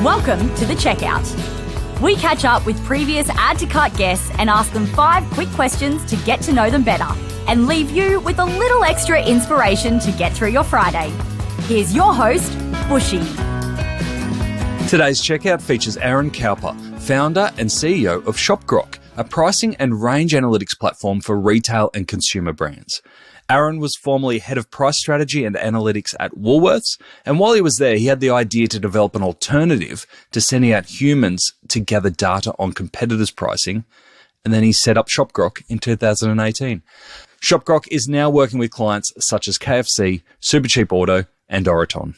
Welcome to The Checkout. We catch up with previous Add to Cart guests and ask them 5 quick questions to get to know them better and leave you with a little extra inspiration to get through your Friday. Here's your host, Bushy. Today's Checkout features Aaron Cowper, founder and CEO of ShopGrok, a pricing and range analytics platform for retail and consumer brands. Aaron was formerly head of price strategy and analytics at Woolworths, and while he was there, he had the idea to develop an alternative to sending out humans to gather data on competitors' pricing, and then he set up ShopGrok in 2018. ShopGrok is now working with clients such as KFC, Cheap Auto and Oroton.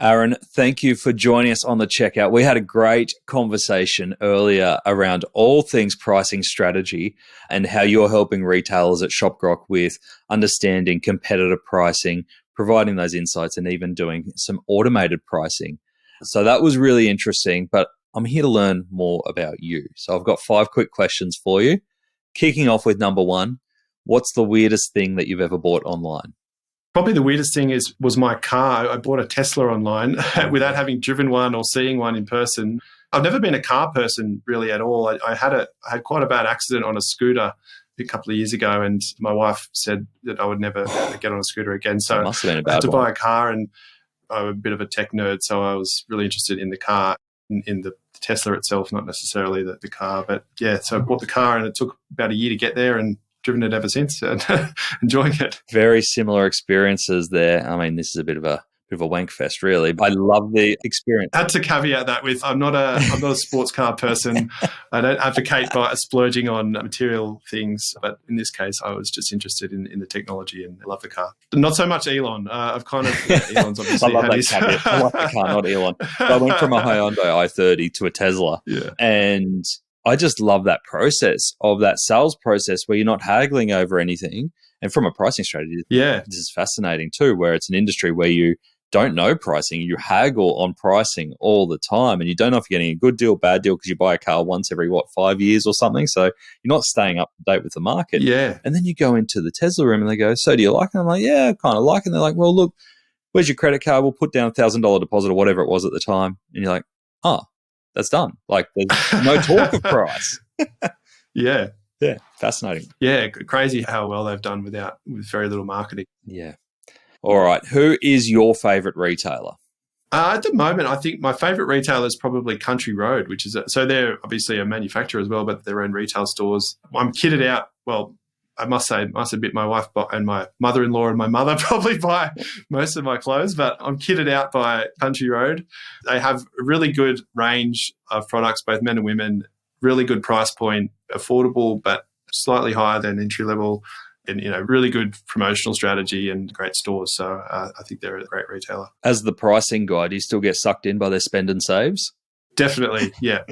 Aaron, thank you for joining us on The Checkout. We had a great conversation earlier around all things pricing strategy and how you're helping retailers at ShopGrok with understanding competitor pricing, providing those insights, and even doing some automated pricing. So that was really interesting, but I'm here to learn more about you. So I've got 5 quick questions for you. Kicking off with number 1, what's the weirdest thing that you've ever bought online? Probably the weirdest thing was my car. I bought a Tesla online without having driven one or seeing one in person. I've never been a car person really at all. I had quite a bad accident on a scooter a couple of years ago, and my wife said that I would never get on a scooter again. So must have been a bad I had to one. buy a car, and I'm a bit of a tech nerd, so I was really interested in the car, in the Tesla itself, not necessarily the car. But yeah, so I bought the car, and it took about a year to get there, and driven it ever since and enjoying it. Very similar experiences there. I mean, this is a bit of a wank fest, really. I love the experience. I had to caveat that with I'm not a sports car person. I don't advocate by splurging on material things, but in this case, I was just interested in the technology and I love the car. Not so much Elon. I've kind of Elon's obviously. I love that caveat. I like the car, not Elon. So I went from a Hyundai i30 to a Tesla, and I just love that process of that sales process where you're not haggling over anything. And from a pricing strategy, this is fascinating too, where it's an industry where you don't know pricing. You haggle on pricing all the time, and you don't know if you're getting a good deal, bad deal, because you buy a car once every, 5 years or something. So you're not staying up to date with the market. Yeah. And then you go into the Tesla room and they go, so do you like it? I'm like, yeah, I kind of like it. And they're like, well, look, where's your credit card? We'll put down a $1,000 deposit or whatever it was at the time. And you're like, oh, that's done. Like there's no talk of price. Yeah, fascinating. Yeah, crazy how well they've done with very little marketing. Yeah. All right. Who is your favorite retailer? At the moment, I think my favorite retailer is probably Country Road, which is so they're obviously a manufacturer as well, but their own retail stores. I'm kitted out. Well, I must admit my wife and my mother-in-law and my mother probably buy most of my clothes, but I'm kitted out by Country Road. They have a really good range of products, both men and women, really good price point, affordable, but slightly higher than entry level, and really good promotional strategy and great stores. So I think they're a great retailer. As the pricing guy, do you still get sucked in by their spend and saves? Definitely, yeah.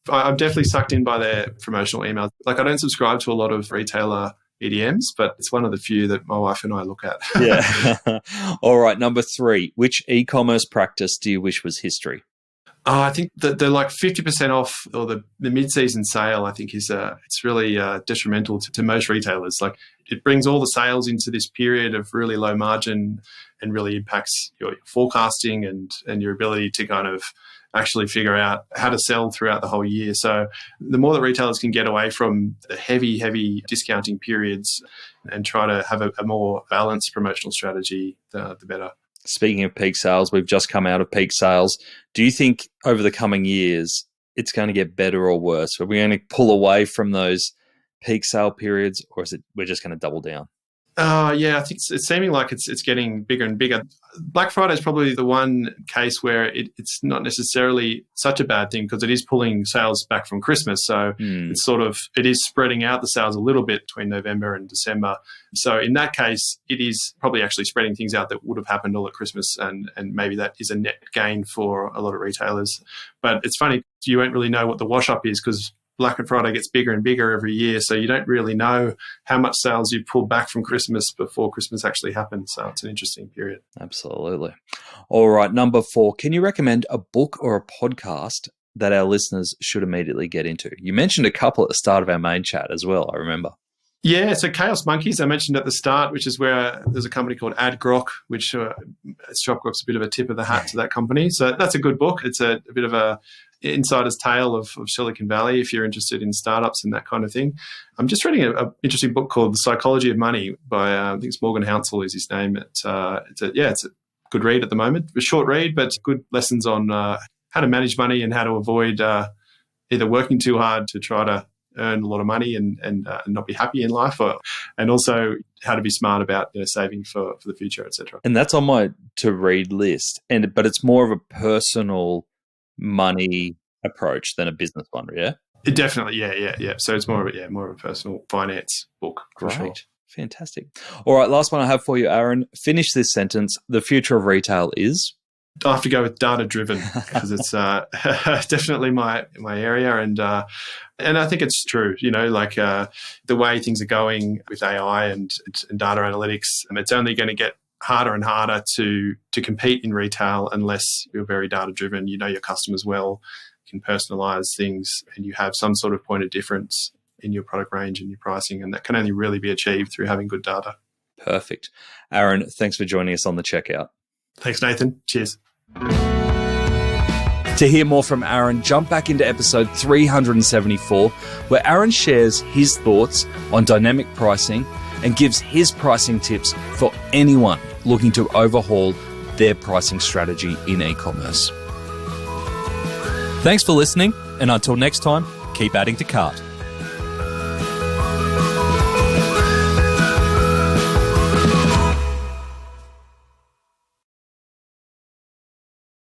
I'm definitely sucked in by their promotional emails. Like I don't subscribe to a lot of retailer EDMs, but it's one of the few that my wife and I look at. Yeah. All right. Number 3, which e-commerce practice do you wish was history? I think that they're like 50% off, or the mid-season sale, I think it's really detrimental to most retailers. Like it brings all the sales into this period of really low margin and really impacts your forecasting and your ability to kind of actually figure out how to sell throughout the whole year. So the more that retailers can get away from the heavy discounting periods and try to have a more balanced promotional strategy, the better. Speaking of peak sales, we've just come out of peak sales. Do you think over the coming years it's going to get better or worse? Are we going to pull away from those peak sale periods, or is it we're just going to double down? Yeah, I think it's seeming like it's getting bigger and bigger. Black Friday is probably the one case where it's not necessarily such a bad thing because it is pulling sales back from Christmas. So it is spreading out the sales a little bit between November and December. So in that case, it is probably actually spreading things out that would have happened all at Christmas, and maybe that is a net gain for a lot of retailers. But it's funny, you won't really know what the wash up is because Black Friday gets bigger and bigger every year, so you don't really know how much sales you pull back from Christmas before Christmas actually happens. So it's an interesting period. Absolutely. All right, number 4, can you recommend a book or a podcast that our listeners should immediately get into? You mentioned a couple at the start of our main chat as well, I remember. Yeah, so Chaos Monkeys I mentioned at the start, which is where there's a company called AdGrok, which ShopGrok's a bit of a tip of the hat to that company. So that's a good book. It's a bit of a insider's tale of Silicon Valley if you're interested in startups and that kind of thing. I'm just reading an interesting book called The Psychology of Money by, I think it's Morgan Housel is his name. It's a good read at the moment. A short read, but good lessons on how to manage money and how to avoid either working too hard to try to earn a lot of money and not be happy in life, and also how to be smart about saving for the future, etc. And that's on my to-read list. But it's more of a personal money approach than a business one, yeah? It definitely, yeah. So it's more of a personal finance book, for sure. Fantastic. All right, last one I have for you, Aaron. Finish this sentence. The future of retail is? I have to go with data-driven because it's definitely my area, and I think it's true. The way things are going with AI and data analytics, it's only going to get harder and harder to compete in retail unless you're very data-driven. You know your customers well, can personalize things, and you have some sort of point of difference in your product range and your pricing, and that can only really be achieved through having good data. Perfect. Aaron, thanks for joining us on The Checkout. Thanks, Nathan. Cheers. To hear more from Aaron, jump back into episode 374, where Aaron shares his thoughts on dynamic pricing and gives his pricing tips for anyone looking to overhaul their pricing strategy in e-commerce. Thanks for listening, and until next time, keep adding to cart.